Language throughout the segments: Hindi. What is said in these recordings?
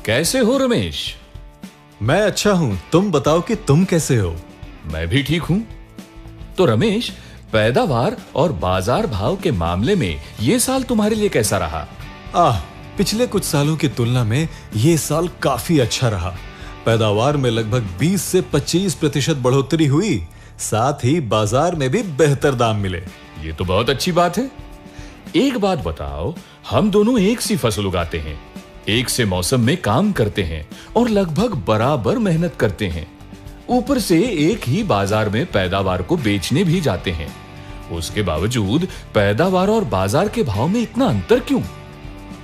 कैसे हो रमेश? मैं अच्छा हूं, तुम बताओ कि तुम कैसे हो? मैं भी ठीक हूं। तो रमेश, पैदावार और बाजार भाव के मामले में ये साल तुम्हारे लिए कैसा रहा? पिछले कुछ सालों की तुलना में ये साल काफी अच्छा रहा। पैदावार में लगभग 20 से 25% बढ़ोतरी हुई, साथ ही बाजार में भी बेहतर दाम मिले। ये तो बहुत अच्छी बात है। एक बात बताओ, हम दोनों एक सी फसल उगाते हैं, एक से मौसम में काम करते हैं और लगभग बराबर मेहनत करते हैं। ऊपर से एक ही बाजार में पैदावार को बेचने भी जाते हैं। उसके बावजूद पैदावार और बाजार के भाव में इतना अंतर क्यों?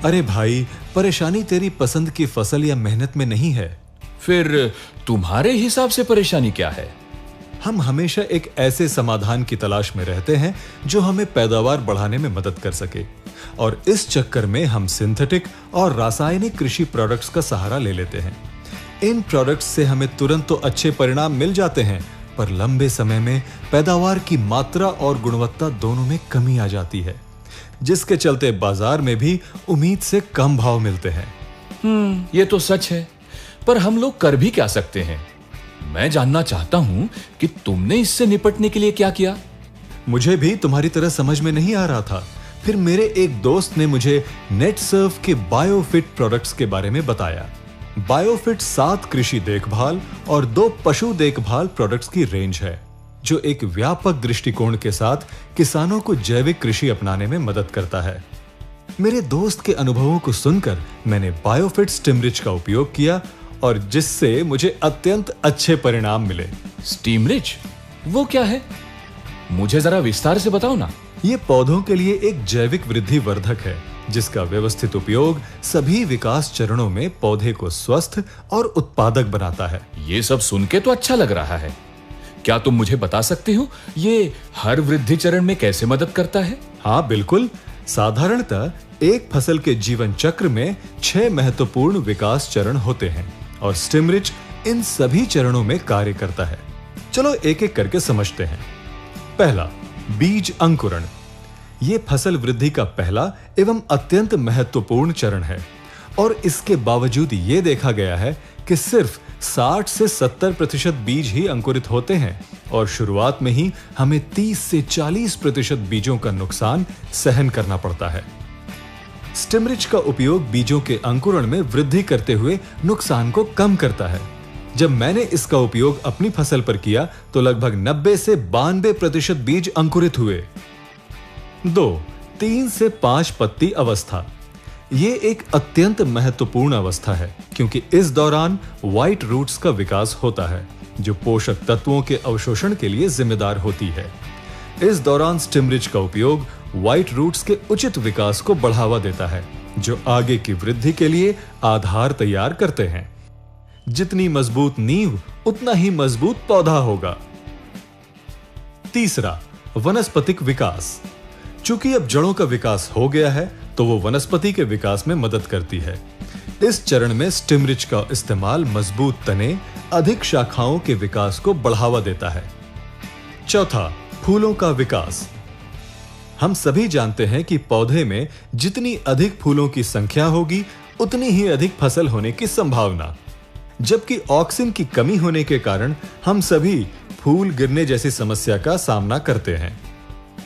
अरे भाई, परेशानी तेरी पसंद की फसल या मेहनत में नहीं है। फिर तुम्हारे हिसाब से परेशानी क्या है? हम हमेशा एक ऐसे समाधान की तलाश में रहते हैं जो हमें पैदावार बढ़ाने में मदद कर सके, और इस चक्कर में हम सिंथेटिक और रासायनिक कृषि प्रोडक्ट्स का सहारा ले लेते हैं। इन प्रोडक्ट्स से हमें तुरंत तो अच्छे परिणाम मिल जाते हैं, पर लंबे समय में पैदावार की मात्रा और गुणवत्ता दोनों में कमी आ जाती है, जिसके चलते बाजार में भी उम्मीद से कम भाव मिलते हैं। ये तो सच है, पर हम लोग कर भी क्या सकते हैं? मैं जानना चाहता हूं कि तुमने इससे निपटने के लिए क्या किया? मुझे भी तुम्हारी तरह समझ में नहीं आ रहा था। फिर मेरे एक दोस्त ने मुझे नेटसर्व के बायोफिट प्रोडक्ट्स के बारे में बताया। बायोफिट 7 कृषि देखभाल और 2 पशु देखभाल प्रोडक्ट्स की रेंज है, जो एक व्यापक दृष्टिकोण के साथ किसानों को जैविक कृषि अपनाने में मदद करता है। मेरे दोस्त के अनुभवों को सुनकर मैंने बायोफिट स्टिमरिच का उपयोग किया, और जिससे मुझे अत्यंत अच्छे परिणाम मिले। स्टिमरिच? वो क्या है? मुझे जरा विस्तार से बताओ ना। ये पौधों के लिए एक जैविक वृद्धि वर्धक है, जिसका व्यवस्थित उपयोग सभी विकास चरणों में पौधे को स्वस्थ और उत्पादक बनाता है। ये सब सुन के तो अच्छा लग रहा है। क्या तुम मुझे बता सकते हो ये हर वृद्धि चरण में कैसे मदद करता है? हाँ बिल्कुल। साधारणतः एक फसल के जीवन चक्र में 6 महत्वपूर्ण विकास चरण होते हैं, और स्टिमरिच इन सभी चरणों में कार्य करता है। चलो एक एक करके समझते हैं। पहला, बीज अंकुरण। यह फसल वृद्धि का पहला एवं अत्यंत महत्वपूर्ण चरण है, और इसके बावजूद यह देखा गया है कि सिर्फ 60 से 70% बीज ही अंकुरित होते हैं, और शुरुआत में ही हमें 30 से 40% बीजों का नुकसान सहन करना पड़ता है। स्टिमरिच का उपयोग बीजों के अंकुरण में वृद्धि करते हुए नुकसान को कम करता है। जब मैंने इसका उपयोग अपनी फसल पर किया तो लगभग 90 से 92% बीज अंकुरित हुए। 2. 3 से 5 पत्ती अवस्था। ये एक अत्यंत महत्वपूर्ण अवस्था है, क्योंकि इस दौरान व्हाइट रूट्स का विकास होता है, जो पोषक तत्वों के अवशोषण के लिए जिम्मेदार होती है। इस दौरान स्टिमरिच का उपयोग व्हाइट रूट्स के उचित विकास को बढ़ावा देता है, जो आगे की वृद्धि के लिए आधार तैयार करते हैं। जितनी मजबूत नींव, उतना ही मजबूत पौधा होगा। तीसरा, वनस्पतिक विकास। चूंकि अब जड़ों का विकास हो गया है, तो वो वनस्पति के विकास में मदद करती है। इस चरण में स्टिमरिच का इस्तेमाल मजबूत तने, अधिक शाखाओं के विकास को बढ़ावा देता है। चौथा, फूलों का विकास। हम सभी जानते हैं कि पौधे में जितनी अधिक फूलों की संख्या होगी, उतनी ही अधिक फसल होने की संभावना। जबकि ऑक्सीजन की कमी होने के कारण हम सभी फूल गिरने जैसी समस्या का सामना करते हैं।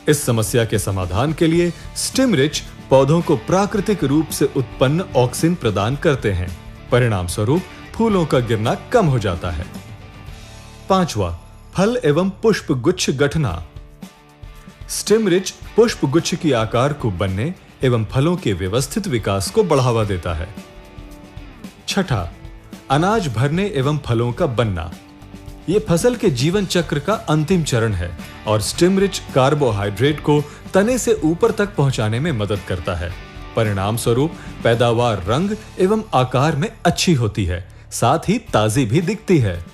इस समस्या के समाधान के लिए स्टिमरिच पौधों को प्राकृतिक रूप से उत्पन्न ऑक्सीजन प्रदान करते हैं। परिणाम स्वरूप फूलों का गिरना कम हो जाता है। पांचवा, फल एवं पुष्प गुच्छ गठना। स्टिमरिच पुष्प गुच्छ की आकार को बनने एवं फलों के व्यवस्थित विकास को बढ़ावा देता है। छठा, अनाज भरने एवं फलों का बनना। यह फसल के जीवन चक्र का अंतिम चरण है, और स्टिमरिच कार्बोहाइड्रेट को तने से ऊपर तक पहुंचाने में मदद करता है। परिणाम स्वरूप पैदावार रंग एवं आकार में अच्छी होती है, साथ ही ताजी भी दिखती है।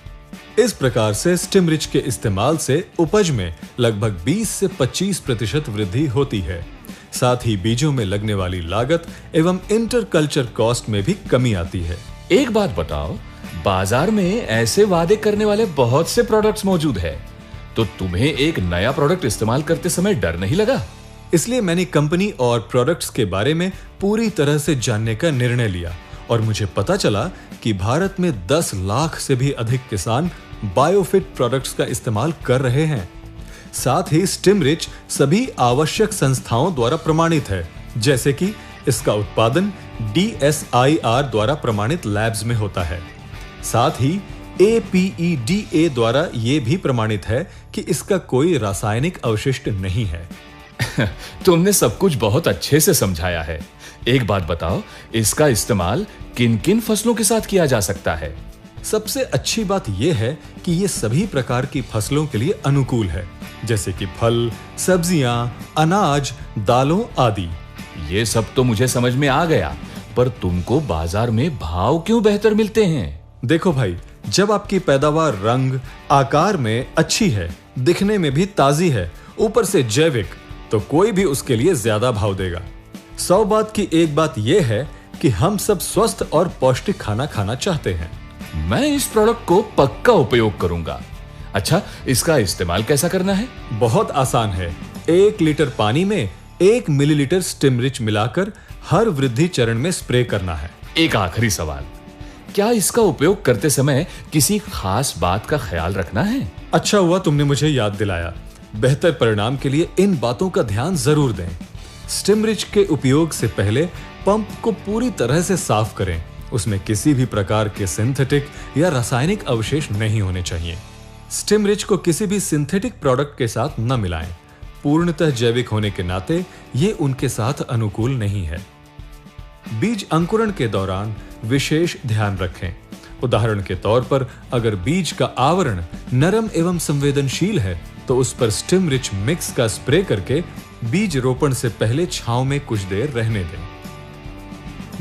इस प्रकार से स्टिमरिच के इस्तेमाल से उपज में लगभग 20 से 25% वृद्धि होती है। साथ ही बीजों में लगने वाली लागत एवं इंटरकल्चर कॉस्ट में भी कमी आती है। एक बात बताओ, बाजार में ऐसे वादे करने वाले बहुत से प्रोडक्ट्स मौजूद है, तो तुम्हें एक नया प्रोडक्ट इस्तेमाल करते समय डर नहीं लगा? इसलिए मैंने कंपनी और प्रोडक्ट्स के बारे में पूरी तरह से जानने का निर्णय लिया और मुझे पता चला कि भारत में 10 लाख से भी अधिक किसान बायोफिट प्रोडक्ट्स का इस्तेमाल कर रहे हैं। साथ ही स्टिमरिच सभी आवश्यक संस्थाओं द्वारा प्रमाणित है, जैसे कि इसका उत्पादन DSIR द्वारा प्रमाणित लैब्स में होता है। साथ ही APEDA द्वारा यह भी प्रमाणित है कि इसका कोई रासायनिक अवशिष्ट नहीं है। तुमने सब कुछ बहुत अच्छे से समझाया है। एक बात बताओ, इसका इस्तेमाल किन-किन फसलों के साथ किया जा सकता है? सबसे अच्छी बात यह है कि ये सभी प्रकार की फसलों के लिए अनुकूल है, जैसे कि फल, सब्जियां, अनाज, दालों आदि। ये सब तो मुझे समझ में आ गया, पर तुमको बाजार में भाव क्यों बेहतर मिलते हैं? देखो भाई, जब आपकी पैदावार रंग, आकार में अच्छी है, दिखने में भी ताजी है, ऊपर से जैविक, तो कोई भी उसके लिए ज्यादा भाव देगा। 100 बात की एक बात यह है कि हम सब स्वस्थ और पौष्टिक खाना खाना चाहते हैं। मैं इस प्रोडक्ट को पक्का उपयोग करूंगा। अच्छा, इसका इस्तेमाल कैसा करना है? बहुत आसान है। 1 लीटर पानी में 1 मिलीलीटर स्टिमरिच मिलाकर हर वृद्धि चरण में स्प्रे करना है। एक आखिरी सवाल, क्या इसका उपयोग करते समय किसी खास बात का ख्याल रखना है? अच्छा हुआ तुमने मुझे याद दिलाया। बेहतर परिणाम के लिए इन बातों का ध्यान जरूर दें। स्टिमरिच के उपयोग से पहले पंप को पूरी तरह से साफ करें। उसमें किसी भी प्रकार के सिंथेटिक या रासायनिक अवशेष नहीं होने चाहिए। स्टिमरिच को किसी भी सिंथेटिक प्रोडक्ट के साथ न मिलाएं। पूर्णतः जैविक होने के नाते ये उनके साथ अनुकूल नहीं है। बीज अंकुरण के दौरान विशेष ध्यान रखें। उदाहरण के तौर पर अगर बीज का आवरण नरम एवं संवेदनशील है तो उस पर स्टिमरिच मिक्स का स्प्रे करके बीज रोपण से पहले छांव में कुछ देर रहने दें।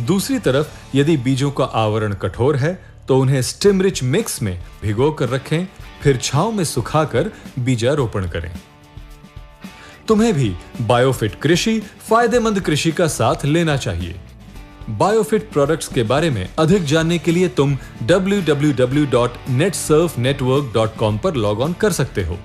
दूसरी तरफ यदि बीजों का आवरण कठोर है तो उन्हें स्टिमरिच मिक्स में भिगो कर रखें, फिर छांव में सुखाकर बीजारोपण करें। तुम्हें भी बायोफिट कृषि फायदेमंद कृषि का साथ लेना चाहिए। बायोफिट प्रोडक्ट्स के बारे में अधिक जानने के लिए तुम www.netsurfnetwork.com पर लॉग ऑन कर सकते हो।